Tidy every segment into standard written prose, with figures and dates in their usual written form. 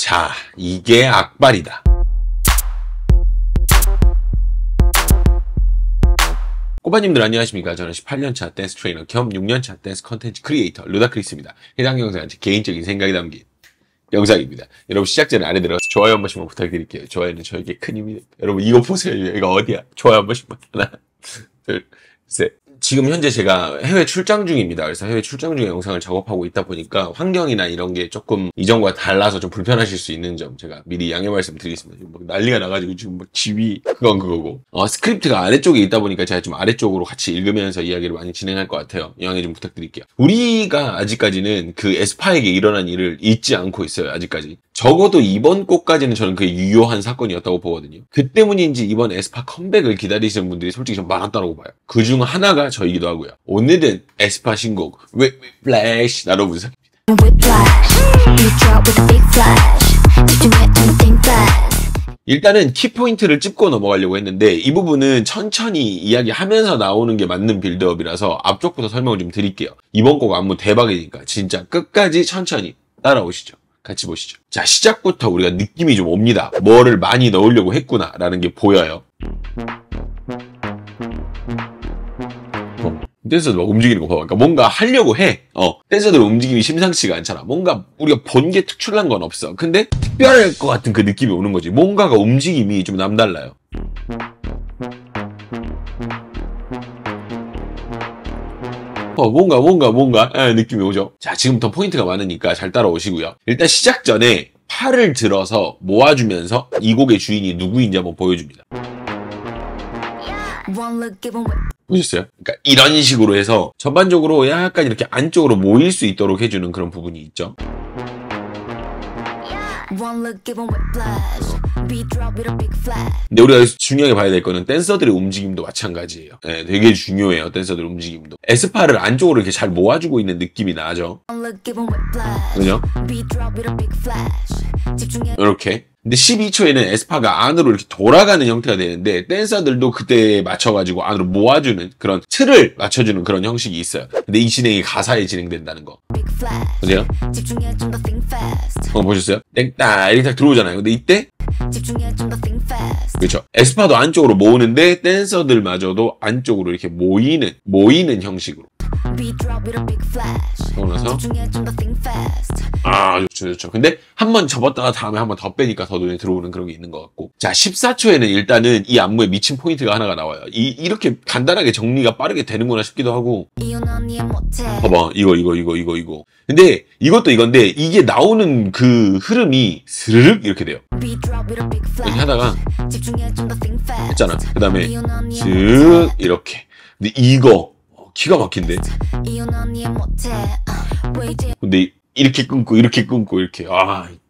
자, 이게 악발이다. 꼬바님들 안녕하십니까? 저는 18년차 댄스 트레이너 겸 6년차 댄스 컨텐츠 크리에이터 루다크리스입니다. 해당 영상은 제 개인적인 생각이 담긴 영상입니다. 여러분 시작 전에 안에 들어가서 좋아요 한 번씩만 부탁드릴게요. 좋아요는 저에게 큰 힘이 됩니다. 여러분 이거 보세요. 이거 어디야? 좋아요 한 번씩만. 하나, 둘, 셋. 지금 현재 제가 해외 출장 중입니다. 그래서 해외 출장 중에 영상을 작업하고 있다 보니까 환경이나 이런 게 조금 이전과 달라서 좀 불편하실 수 있는 점 제가 미리 양해 말씀드리겠습니다. 지금 막 난리가 나가지고 지금 막 집이 그건 그거고 스크립트가 아래쪽에 있다 보니까 제가 좀 아래쪽으로 같이 읽으면서 이야기를 많이 진행할 것 같아요. 양해 좀 부탁드릴게요. 우리가 아직까지는 그 에스파에게 일어난 일을 잊지 않고 있어요. 아직까지. 적어도 이번 곡까지는 저는 그게 유효한 사건이었다고 보거든요. 그 때문인지 이번 에스파 컴백을 기다리시는 분들이 솔직히 좀 많았다고 봐요. 그중 하나가 저이기도 하고요. 오늘은 에스파 신곡 Whiplash 나로 분석입니다. 일단은 키포인트를 짚고 넘어가려고 했는데 이 부분은 천천히 이야기하면서 나오는 게 맞는 빌드업이라서 앞쪽부터 설명을 좀 드릴게요. 이번 곡 안무 대박이니까 진짜 끝까지 천천히 따라오시죠. 같이 보시죠. 자, 시작부터 우리가 느낌이 좀 옵니다. 뭐를 많이 넣으려고 했구나 라는 게 보여요. 댄서들 막 움직이는 거 봐. 그러니까 뭔가 하려고 해. 댄서들 움직임이 심상치가 않잖아. 뭔가 우리가 본 게 특출난 건 없어. 근데 특별할 것 같은 그 느낌이 오는 거지. 뭔가가 움직임이 좀 남달라요. 뭔가 느낌이 오죠. 자, 지금부터 포인트가 많으니까 잘 따라오시고요. 일단 시작 전에 팔을 들어서 모아주면서 이 곡의 주인이 누구인지 한번 보여줍니다. 보셨어요? 그러니까 이런 식으로 해서 전반적으로 약간 이렇게 안쪽으로 모일 수 있도록 해주는 그런 부분이 있죠. 근데 우리가 중요하게 봐야 될 거는 댄서들의 움직임도 마찬가지예요. 네, 되게 중요해요. 댄서들 움직임도. 에스파를 안쪽으로 이렇게 잘 모아주고 있는 느낌이 나죠. 그죠? 이렇게. 근데 12초에는 에스파가 안으로 이렇게 돌아가는 형태가 되는데 댄서들도 그때에 맞춰가지고 안으로 모아주는 그런 틀을 맞춰주는 그런 형식이 있어요. 근데 이 진행이 가사에 진행된다는 거. 그죠? 보셨어요? 땡따 이렇게 딱 들어오잖아요. 근데 이때 그렇죠. 에스파도 안쪽으로 모으는데 댄서들마저도 안쪽으로 이렇게 모이는 형식으로. 그러고 나서 좋죠. 근데 한 번 접었다가 다음에 한 번 더 빼니까 더 눈에 들어오는 그런 게 있는 것 같고. 자, 14초에는 일단은 이 안무에 미친 포인트가 하나가 나와요. 이렇게 간단하게 정리가 빠르게 되는구나 싶기도 하고. 봐봐, 이거. 근데 이것도 이건데 이게 나오는 그 흐름이 스르륵 이렇게 돼요. 이렇게 하다가 했잖아. 그 다음에 슥 이렇게. 근데 이거 기가 막힌데. 근데 이렇게 끊고 이렇게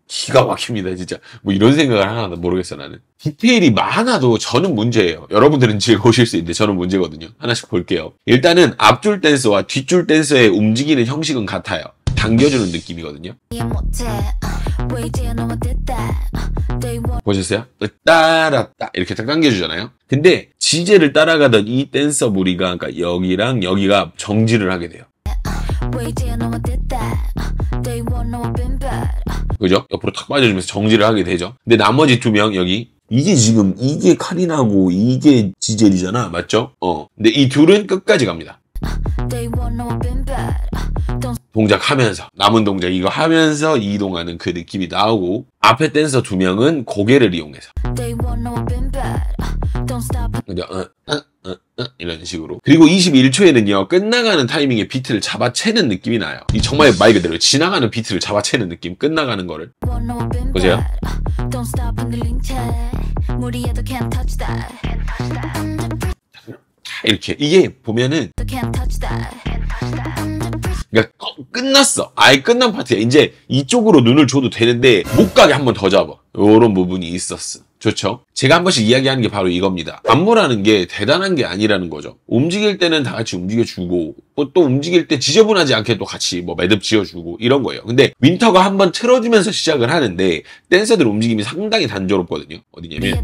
기가 막힙니다 진짜. 뭐 이런 생각을 하나 모르겠어. 나는 디테일이 많아도 저는 문제예요. 여러분들은 즐거우실 수 있는데 저는 문제거든요. 하나씩 볼게요. 일단은 앞줄 댄서와 뒷줄 댄서의 움직이는 형식은 같아요. 당겨주는 느낌이거든요. 보셨어요? 따라따 이렇게 딱 당겨주잖아요. 근데 지제를 따라가던 이 댄서 무리가 그러니까 여기랑 여기가 정지를 하게 돼요. 그죠? 옆으로 탁 빠져주면서 정지를 하게 되죠. 근데 나머지 두 명 여기 이게 카리나고 이게 지젤이잖아. 맞죠? 근데 이 둘은 끝까지 갑니다. 동작하면서 남은 동작 이거 하면서 이동하는 그 느낌이 나오고 앞에 댄서 두 명은 고개를 이용해서 그죠? 이런 식으로. 그리고 21초에는요 끝나가는 타이밍에 비트를 잡아채는 느낌이 나요. 이 정말 말 그대로 지나가는 비트를 잡아채는 느낌. 끝나가는 거를 보세요. 이렇게 이게 보면은 그러니까 끝났어. 아예 끝난 파트야. 이제 이쪽으로 눈을 줘도 되는데 못 가게 한 번 더 잡아. 요런 부분이 있었어. 좋죠? 제가 한 번씩 이야기하는 게 바로 이겁니다. 안무라는 게 대단한 게 아니라는 거죠. 움직일 때는 다 같이 움직여주고 또 움직일 때 지저분하지 않게 또 같이 뭐 매듭 지어주고 이런 거예요. 근데 윈터가 한 번 틀어주면서 시작을 하는데 댄서들 움직임이 상당히 단조롭거든요. 어디냐면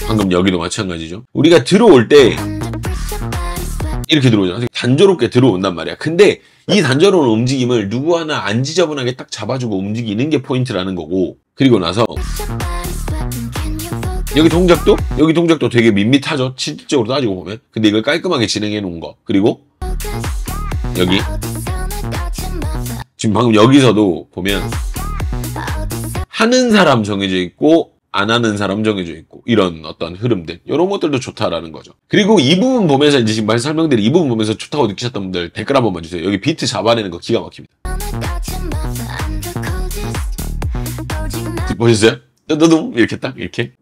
방금 여기도 마찬가지죠. 우리가 들어올 때 이렇게 들어오잖아. 단조롭게 들어온단 말이야. 근데 이 단조로운 움직임을 누구 하나 안 지저분하게 딱 잡아주고 움직이는 게 포인트라는 거고, 그리고 나서 여기 동작도 되게 밋밋하죠. 실질적으로 따지고 보면. 근데 이걸 깔끔하게 진행해 놓은 거. 그리고 여기 지금 방금 여기서도 보면 하는 사람 정해져 있고 안 하는 사람 정해져 있고 이런 어떤 흐름들, 이런 것들도 좋다라는 거죠. 그리고 이 부분 보면서 이제 지금 설명드린 이 부분 보면서 좋다고 느끼셨던 분들 댓글 한번 봐주세요. 여기 비트 잡아내는 거 기가 막힙니다. 보셨어요? 뜨드둥 이렇게 딱 이렇게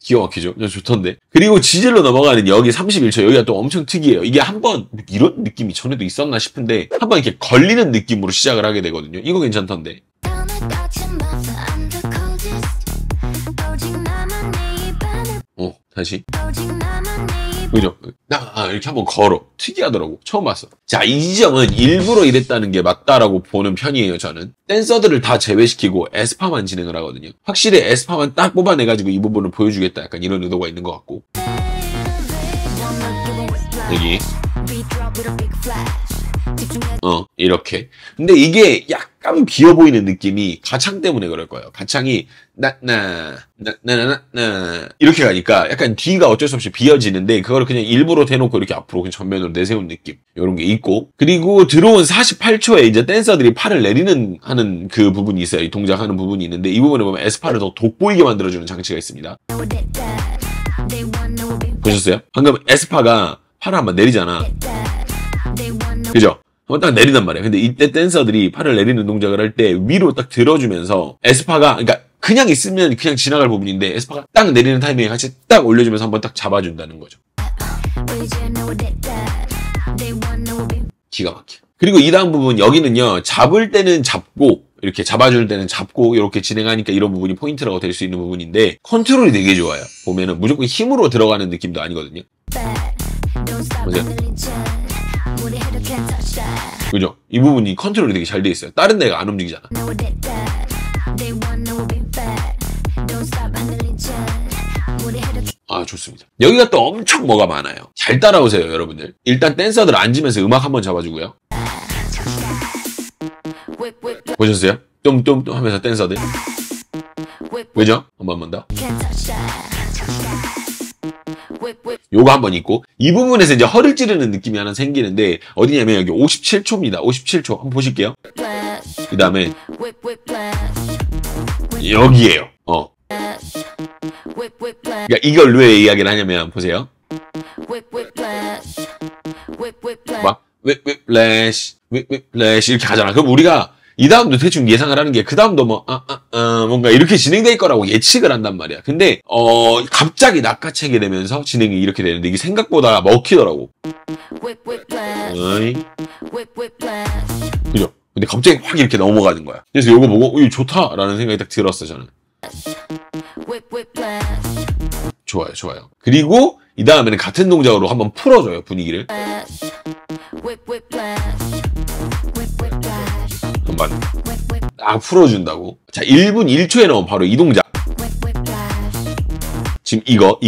기가 막히죠. 좋던데. 그리고 지질로 넘어가는 여기 31초 여기가 또 엄청 특이해요. 이게 한번 이런 느낌이 전에도 있었나 싶은데 한번 이렇게 걸리는 느낌으로 시작을 하게 되거든요. 이거 괜찮던데. 다시. 그죠? 이렇게 한번 걸어. 특이하더라고. 처음 봤어. 자, 이 지점은 일부러 이랬다는 게 맞다라고 보는 편이에요, 저는. 댄서들을 다 제외시키고 에스파만 진행을 하거든요. 확실히 에스파만 딱 뽑아내가지고 이 부분을 보여주겠다. 약간 이런 의도가 있는 것 같고. 여기. 이렇게. 근데 이게 약간 비어 보이는 느낌이 가창 때문에 그럴 거예요. 가창이 이렇게 가니까 약간 뒤가 어쩔 수 없이 비어지는데 그걸 그냥 일부러 대놓고 이렇게 앞으로 그냥 전면으로 내세운 느낌. 이런 게 있고. 그리고 들어온 48초에 이제 댄서들이 팔을 내리는 하는 그 부분이 있어요. 이 동작하는 부분이 있는데 이 부분에 보면 에스파를 더 돋보이게 만들어주는 장치가 있습니다. 보셨어요? 방금 에스파가 팔을 한번 내리잖아. 그죠? 한번 딱 내린단 말이야. 근데 이때 댄서들이 팔을 내리는 동작을 할 때 위로 딱 들어주면서 에스파가, 그러니까 그냥 있으면 그냥 지나갈 부분인데 에스파가 딱 내리는 타이밍에 같이 딱 올려주면서 한번 딱 잡아준다는 거죠. 기가 막혀. 그리고 이 다음 부분 여기는요. 잡을 때는 잡고 이렇게 잡아줄 때는 잡고 이렇게 진행하니까 이런 부분이 포인트라고 될 수 있는 부분인데 컨트롤이 되게 좋아요. 보면은 무조건 힘으로 들어가는 느낌도 아니거든요. 보세요. 그죠? 이 부분이 컨트롤이 되게 잘 돼 있어요. 다른 데가 안 움직이잖아. 좋습니다. 여기가 또 엄청 뭐가 많아요. 잘 따라오세요, 여러분들. 일단 댄서들 앉으면서 음악 한번 잡아주고요. 보셨어요? 똠똠똠 하면서 댄서들. 왜죠? 한 번 더. 요거 한번 있고, 이 부분에서 이제 허를 찌르는 느낌이 하나 생기는데, 어디냐면 여기 57초입니다. 57초. 한번 보실게요. 그 다음에, 여기에요. 그러니까 이걸 왜 이야기를 하냐면, 보세요. 막, 플래시, 플래시 이렇게 하잖아. 그럼 우리가 이 다음도 대충 예상을 하는 게 그 다음도 뭔가 이렇게 진행될 거라고 예측을 한단 말이야. 근데 갑자기 낚아채게 되면서 진행이 이렇게 되는데 이게 생각보다 먹히더라고. 그죠? 근데 갑자기 확 이렇게 넘어가는 거야. 그래서 이거 보고 이거 좋다라는 생각이 딱 들었어 저는. 좋아요, 좋아요. 그리고 이 다음에는 같은 동작으로 한번 풀어줘요 분위기를. 한번 딱 풀어준다고. 자, 1분 1초에 나온 바로 이 동작. 지금 이거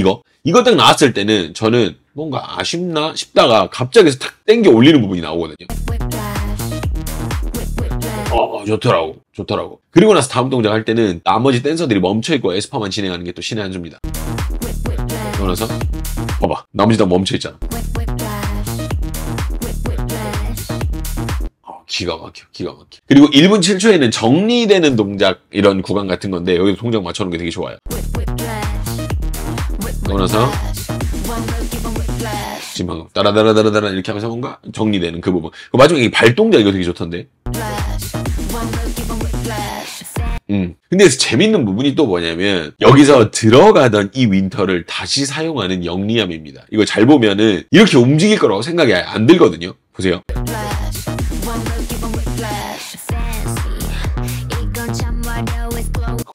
딱 나왔을 때는 저는 뭔가 아쉽나 싶다가 갑자기 탁 땡겨 올리는 부분이 나오거든요. 좋더라고. 그리고 나서 다음 동작 할 때는 나머지 댄서들이 멈춰있고 에스파만 진행하는 게 또 신의 한 수입니다. 그러고 나서 봐봐, 나머지 다 멈춰있잖아. 기가 막혀. 그리고 1분 7초에는 정리되는 동작, 이런 구간 같은 건데, 여기서 동작 맞춰놓은 게 되게 좋아요. 그러고 나서, 지금 방금, 따라따라따라따라 이렇게 하면서 뭔가 정리되는 그 부분. 그 마지막에 이 발동작 이거 되게 좋던데. 근데 재밌는 부분이 또 뭐냐면, 여기서 들어가던 이 윈터를 다시 사용하는 영리함입니다. 이거 잘 보면은, 이렇게 움직일 거라고 생각이 안 들거든요. 보세요.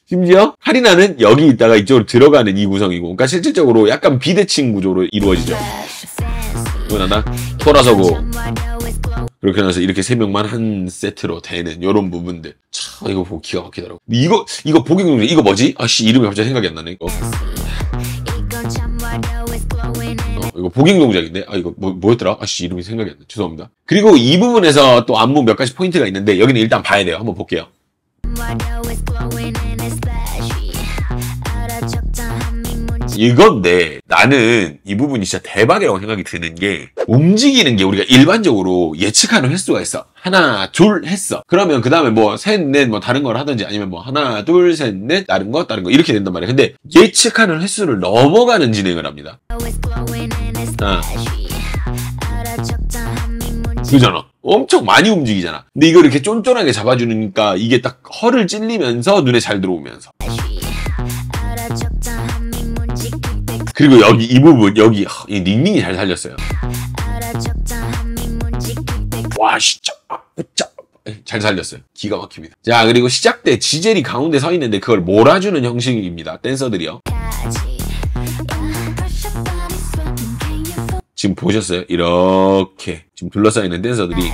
심지어 카리나는 여기 있다가 이쪽으로 들어가는 이 구성이고, 그러니까 실질적으로 약간 비대칭 구조로 이루어지죠. 그러고 나다 돌아서고 그렇게 나서 이렇게 세 명만 한 세트로 되는 이런 부분들. 참 이거 보고 기가 막히더라고. 이거 보기 궁금해. 이거 뭐지? 아씨 이름이 갑자기 생각이 안 나네. 이거 보깅 동작인데? 아, 이거 뭐였더라? 아씨, 이름이 생각이 안 나. 죄송합니다. 그리고 이 부분에서 또 안무 몇 가지 포인트가 있는데, 여기는 일단 봐야 돼요. 한번 볼게요. 이건데 나는 이 부분이 진짜 대박이라고 생각이 드는 게 움직이는 게 우리가 일반적으로 예측하는 횟수가 있어. 하나, 둘 했어. 그러면 그 다음에 뭐 셋, 넷 뭐 다른 걸 하든지 아니면 뭐 하나, 둘, 셋, 넷 다른 거 이렇게 된단 말이야. 근데 예측하는 횟수를 넘어가는 진행을 합니다. 그잖아. 엄청 많이 움직이잖아. 근데 이걸 이렇게 쫀쫀하게 잡아주니까 이게 딱 허를 찔리면서 눈에 잘 들어오면서. 그리고 여기 이 부분 여기 이 닝닝이 잘 살렸어요. 와 진짜 잘 살렸어요. 기가 막힙니다. 자 그리고 시작 때 지젤이 가운데 서 있는데 그걸 몰아주는 형식입니다. 댄서들이요. 지금 보셨어요? 이렇게 지금 둘러싸이는 댄서들이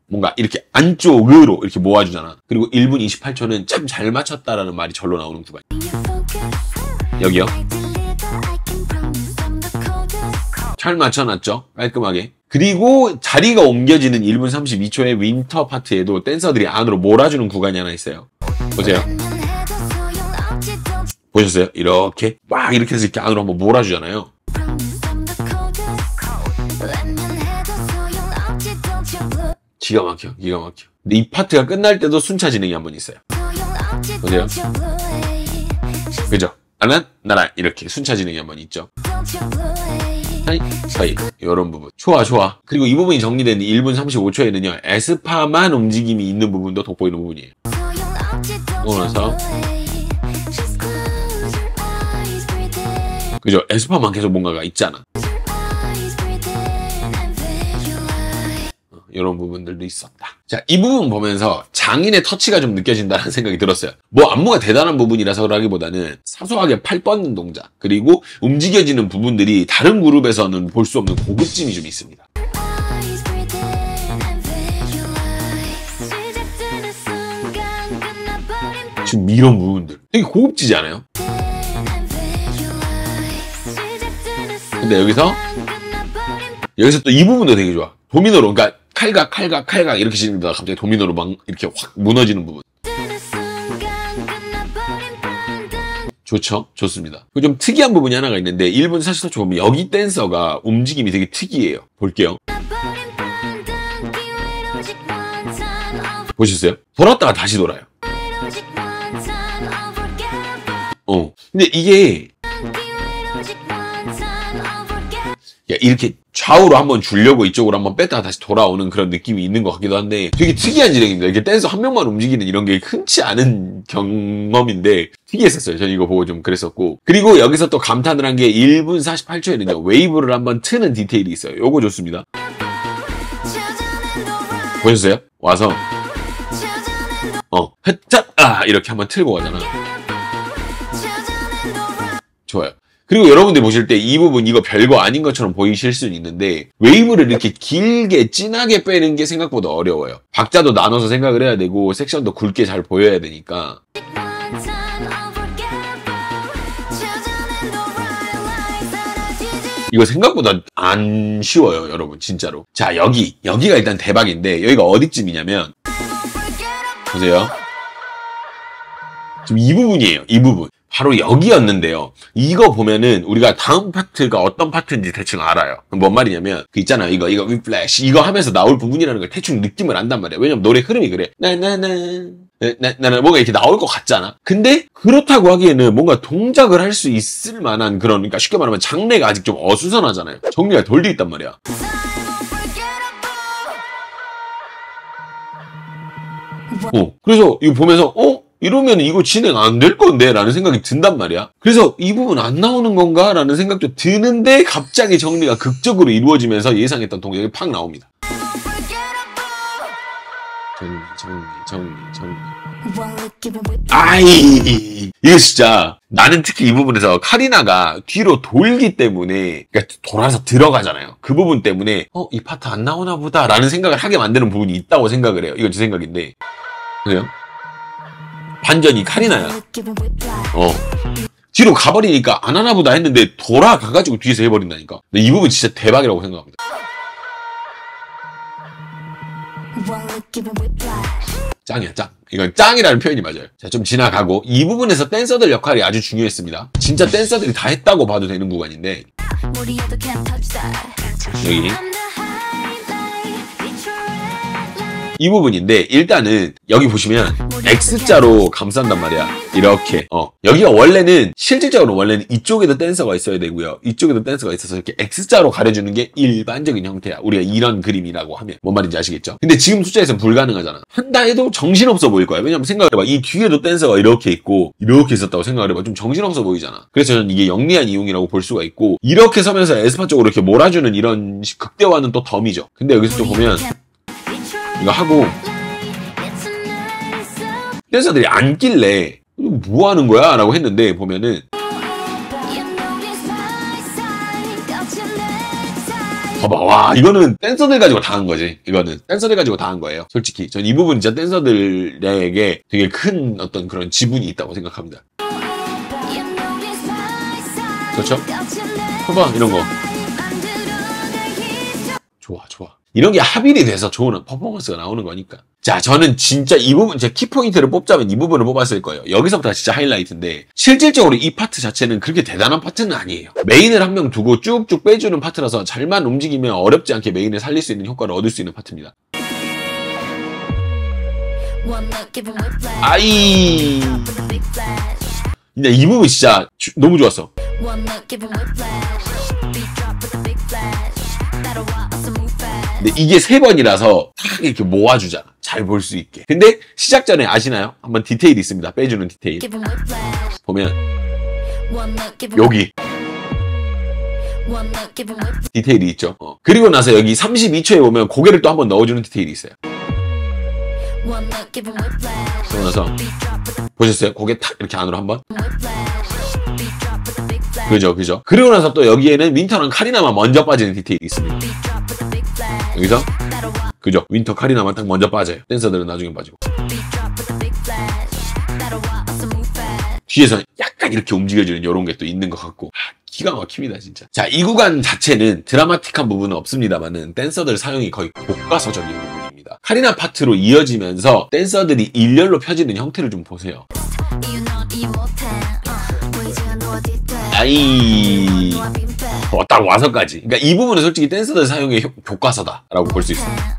뭔가 이렇게 안쪽으로 이렇게 모아주잖아. 그리고 1분 28초는 참 잘 맞췄다라는 말이 절로 나오는 구간. 여기요. 잘 맞춰놨죠? 깔끔하게. 그리고 자리가 옮겨지는 1분 32초의 윈터 파트에도 댄서들이 안으로 몰아주는 구간이 하나 있어요. 보세요. 보셨어요? 이렇게 막 이렇게 해서 이렇게 안으로 한번 몰아주잖아요. 기가 막혀, 기가 막혀. 근데 이 파트가 끝날 때도 순차 진행이 한 번 있어요. 보세요. 그죠? 나란 이렇게 순차 진행이 한 번 있죠. 사이 이런 부분 좋아. 그리고 이 부분이 정리된 1분 35초에는요 에스파만 움직임이 있는 부분도 돋보이는 부분이에요. 그러면서 그죠? 에스파만 계속 뭔가가 있잖아. 이런 부분들도 있었다. 자, 이 부분 보면서 장인의 터치가 좀 느껴진다는 생각이 들었어요. 뭐 안무가 대단한 부분이라서라기보다는 사소하게 팔 뻗는 동작 그리고 움직여지는 부분들이 다른 그룹에서는 볼 수 없는 고급짐이 좀 있습니다. 지금 이런 부분들 되게 고급지지 않아요? 근데 여기서 또 이 부분도 되게 좋아. 도미노로 그러니까 칼각 이렇게 지르다가 갑자기 도미노로 막 이렇게 확 무너지는 부분. 좋죠? 좋습니다. 그리고 좀 특이한 부분이 하나가 있는데 1분 44초 보면 여기 댄서가 움직임이 되게 특이해요. 볼게요. 보셨어요? 돌았다가 다시 돌아요. 근데 이게 이렇게 좌우로 한번 주려고 이쪽으로 한번 뺐다가 다시 돌아오는 그런 느낌이 있는 것 같기도 한데 되게 특이한 진행입니다. 이게 댄서 한 명만 움직이는 이런 게 흔치 않은 경험인데 특이했었어요. 저는 이거 보고 좀 그랬었고. 그리고 여기서 또 감탄을 한 게 1분 48초에는요 웨이브를 한번 트는 디테일이 있어요. 요거 좋습니다. 보셨어요? 와서 햇짝 이렇게 한번 틀고 가잖아. 좋아요. 그리고 여러분들 보실 때 이 부분 이거 별거 아닌 것처럼 보이실 수는 있는데 웨이브를 이렇게 길게 진하게 빼는 게 생각보다 어려워요. 박자도 나눠서 생각을 해야 되고 섹션도 굵게 잘 보여야 되니까. 이거 생각보다 안 쉬워요 여러분 진짜로. 자 여기가 일단 대박인데 여기가 어디쯤이냐면 보세요. 지금 이 부분이에요. 이 부분. 바로 여기였는데요. 이거 보면은 우리가 다음 파트가 어떤 파트인지 대충 알아요. 뭔 말이냐면 그 있잖아요. 이거 위플래시 이거 하면서 나올 부분이라는 걸 대충 느낌을 안단 말이야. 왜냐면 노래 흐름이 그래. 나는 뭔가 이렇게 나올 것 같잖아. 근데 그렇다고 하기에는 뭔가 동작을 할 수 있을 만한 그런 그러니까 쉽게 말하면 장르가 아직 좀 어수선하잖아요. 정리가 덜 돼 있단 말이야. 그래서 이거 보면서 이러면 이거 진행 안 될 건데 라는 생각이 든단 말이야. 그래서 이 부분 안 나오는 건가 라는 생각도 드는데 갑자기 정리가 극적으로 이루어지면서 예상했던 동작이 팍 나옵니다. 정리. 이거 진짜 나는 특히 이 부분에서 카리나가 뒤로 돌기 때문에 그러니까 돌아서 들어가잖아요. 그 부분 때문에 이 파트 안 나오나 보다 라는 생각을 하게 만드는 부분이 있다고 생각을 해요. 이건 제 생각인데 그래요? 반전이 카리나야. 뒤로 가버리니까 안 하나 보다 했는데 돌아가가지고 뒤에서 해버린다니까. 근데 이 부분 진짜 대박이라고 생각합니다. 짱이야, 짱. 이건 짱이라는 표현이 맞아요. 자, 좀 지나가고 이 부분에서 댄서들 역할이 아주 중요했습니다. 진짜 댄서들이 다 했다고 봐도 되는 구간인데 여기 이 부분인데 일단은 여기 보시면 X자로 감싼단 말이야. 이렇게 여기가 실질적으로 이쪽에도 댄서가 있어야 되고요, 이쪽에도 댄서가 있어서 이렇게 X자로 가려주는 게 일반적인 형태야. 우리가 이런 그림이라고 하면 뭔 말인지 아시겠죠? 근데 지금 숫자에서는 불가능하잖아. 한다 해도 정신없어 보일 거야. 왜냐면 생각해봐, 이 뒤에도 댄서가 이렇게 있고 이렇게 있었다고 생각을 해봐. 좀 정신없어 보이잖아. 그래서 저는 이게 영리한 이용이라고 볼 수가 있고, 이렇게 서면서 에스파 쪽으로 이렇게 몰아주는 이런 극대화는 또 덤이죠. 근데 여기서 또 보면 이거 하고 댄서들이 앉길래 뭐 하는 거야? 라고 했는데 보면은 봐봐, 와, 이거는 댄서들 가지고 다 한 거지. 이거는 댄서들 가지고 다 한 거예요. 솔직히 전 이 부분 진짜 댄서들에게 되게 큰 어떤 그런 지분이 있다고 생각합니다. 그렇죠? 봐봐, 이런 거 좋아. 이런 게 합일이 돼서 좋은 퍼포먼스가 나오는 거니까. 자, 저는 진짜 이 부분, 제 키포인트를 뽑자면 이 부분을 뽑았을 거예요. 여기서부터 진짜 하이라이트인데, 실질적으로 이 파트 자체는 그렇게 대단한 파트는 아니에요. 메인을 한 명 두고 쭉쭉 빼주는 파트라서 잘만 움직이면 어렵지 않게 메인을 살릴 수 있는 효과를 얻을 수 있는 파트입니다. 아이. 근데 이 부분 진짜 너무 좋았어. 근데 이게 3번이라서 딱 이렇게 모아주잖아. 잘 볼 수 있게. 근데 시작 전에 아시나요? 한번 디테일이 있습니다. 빼주는 디테일. 보면 여기 디테일이 있죠. 그리고 나서 여기 32초에 보면 고개를 또 한번 넣어주는 디테일이 있어요. 그러고 나서 보셨어요? 고개 탁 이렇게 안으로 한번. 그죠. 그리고 나서 또 여기에는 윈터랑 카리나만 먼저 빠지는 디테일이 있습니다. 여기서 그죠? 윈터 카리나만 딱 먼저 빠져요. 댄서들은 나중에 빠지고. 뒤에서 약간 이렇게 움직여주는 이런 게 또 있는 것 같고, 기가 막힙니다 진짜. 자, 이 구간 자체는 드라마틱한 부분은 없습니다만은 댄서들 사용이 거의 교과서적인 부분입니다. 카리나 파트로 이어지면서 댄서들이 일렬로 펴지는 형태를 좀 보세요. 아이, 딱 와서까지. 그러니까 이 부분은 솔직히 댄서들 사용의 교과서다라고 볼 수 있습니다.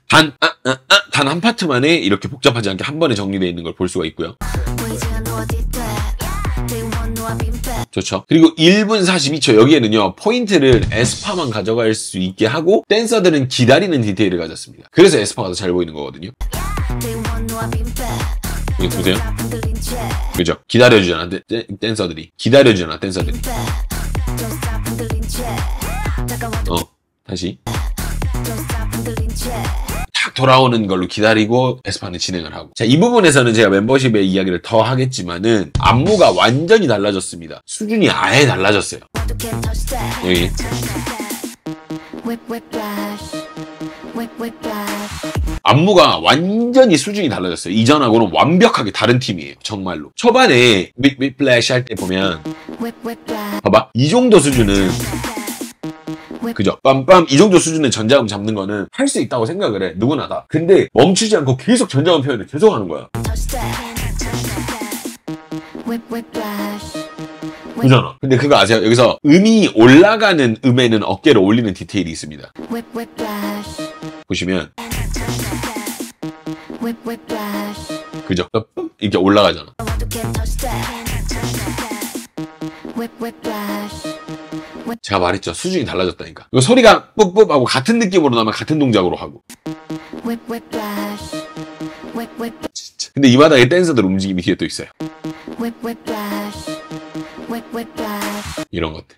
단 한 파트만에 이렇게 복잡하지 않게 한 번에 정리되어 있는 걸 볼 수가 있고요. 좋죠. 그리고 1분 42초 여기에는요, 포인트를 에스파만 가져갈 수 있게 하고 댄서들은 기다리는 디테일을 가졌습니다. 그래서 에스파가 더 잘 보이는 거거든요. 여기 보세요. 그죠? 기다려주잖아, 댄서들이. 다시. 탁 돌아오는 걸로 기다리고 에스파는 진행을 하고. 자, 이 부분에서는 제가 멤버십의 이야기를 더 하겠지만은 안무가 완전히 달라졌습니다. 수준이 아예 달라졌어요. 여기. 안무가 완전히 수준이 달라졌어요. 이전하고는 완벽하게 다른 팀이에요. 정말로. 초반에 윗플래시 할 때 보면 봐봐, 이 정도 수준은, 그죠? 빰빰, 이 정도 수준의 전자음 잡는 거는 할 수 있다고 생각을 해. 누구나 다. 근데 멈추지 않고 계속 전자음 표현을 계속 하는 거야. 그잖아. 근데 그거 아세요? 여기서 음이 올라가는 음에는 어깨를 올리는 디테일이 있습니다. 보시면 그죠? 이렇게 올라가잖아. 제가 말했죠. 수준이 달라졌다니까. 이거 소리가 뿜뿜 하고 같은 느낌으로 나면 같은 동작으로 하고. 진짜. 근데 이 바닥에 댄서들 움직임이 뒤에 또 있어요. 이런 것들.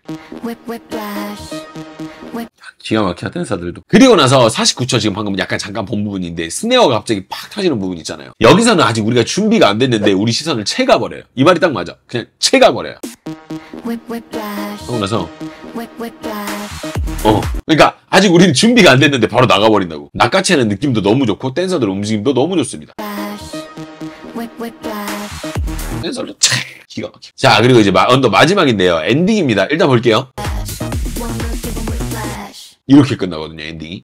기가 막혀, 댄서들도. 그리고 나서 49초 지금 방금 약간 잠깐 본 부분인데 스네어가 갑자기 팍 터지는 부분 있잖아요. 여기서는 아직 우리가 준비가 안 됐는데 우리 시선을 채가버려요. 이 말이 딱 맞아. 그냥 채가버려요. 그러고 나서 그러니까 아직 우리는 준비가 안 됐는데 바로 나가버린다고. 낚아채는 느낌도 너무 좋고 댄서들 움직임도 너무 좋습니다. 솔로 참 기가 막혀. 자, 그리고 이제 언더 마지막인데요. 엔딩입니다. 일단 볼게요. 이렇게 끝나거든요, 엔딩이.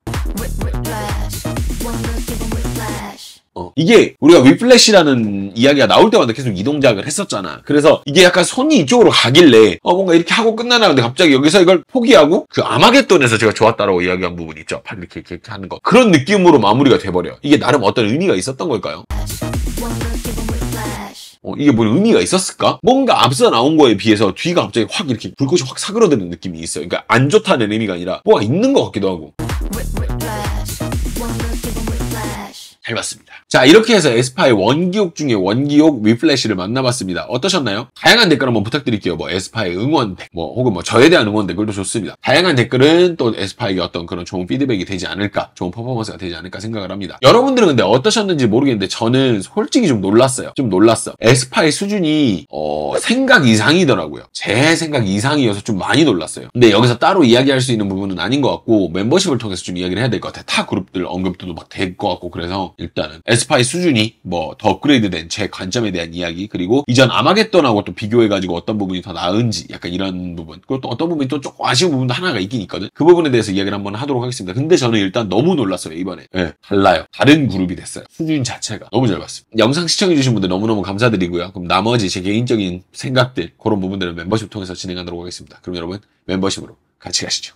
이게 우리가 위플래시라는 이야기가 나올 때마다 계속 이동작을 했었잖아. 그래서 이게 약간 손이 이쪽으로 가길래 뭔가 이렇게 하고 끝나나 근데 갑자기 여기서 이걸 포기하고 그 아마겟돈에서 제가 좋았다라고 이야기한 부분 있죠. 팔 이렇게 하는 거. 그런 느낌으로 마무리가 돼버려요. 이게 나름 어떤 의미가 있었던 걸까요? 이게 뭐 의미가 있었을까? 뭔가 앞서 나온 거에 비해서 뒤가 갑자기 확 이렇게 불꽃이 확 사그러드는 느낌이 있어요. 그러니까 안 좋다는 의미가 아니라 뭐가 있는 것 같기도 하고. 잘 봤습니다. 자, 이렇게 해서 에스파의 원기옥 중에 원기옥 위플래시를 만나봤습니다. 어떠셨나요? 다양한 댓글 한번 부탁드릴게요. 뭐 에스파의 응원 댓글, 혹은 저에 대한 응원 댓글도 좋습니다. 다양한 댓글은 또 에스파에게 어떤 그런 좋은 피드백이 되지 않을까, 좋은 퍼포먼스가 되지 않을까 생각을 합니다. 여러분들은 근데 어떠셨는지 모르겠는데 저는 솔직히 좀 놀랐어요. 좀 놀랐어. 에스파의 수준이 생각 이상이더라고요. 제 생각 이상이어서 좀 많이 놀랐어요. 근데 여기서 따로 이야기할 수 있는 부분은 아닌 것 같고 멤버십을 통해서 좀 이야기를 해야 될 것 같아요. 타 그룹들 언급도 막 될 것 같고 그래서 일단은 에스파의 수준이 더 업그레이드된 제 관점에 대한 이야기, 그리고 이전 아마겟돈하고 또 비교해가지고 어떤 부분이 더 나은지 약간 이런 부분, 그리고 또 어떤 부분이 또 조금 아쉬운 부분도 하나가 있긴 있거든. 그 부분에 대해서 이야기를 한번 하도록 하겠습니다. 근데 저는 일단 너무 놀랐어요. 이번에 달라요. 다른 그룹이 됐어요. 수준 자체가 너무 잘 봤습니다. 영상 시청해주신 분들 너무너무 감사드리고요. 그럼 나머지 제 개인적인 생각들 그런 부분들은 멤버십 통해서 진행하도록 하겠습니다. 그럼 여러분 멤버십으로 같이 가시죠.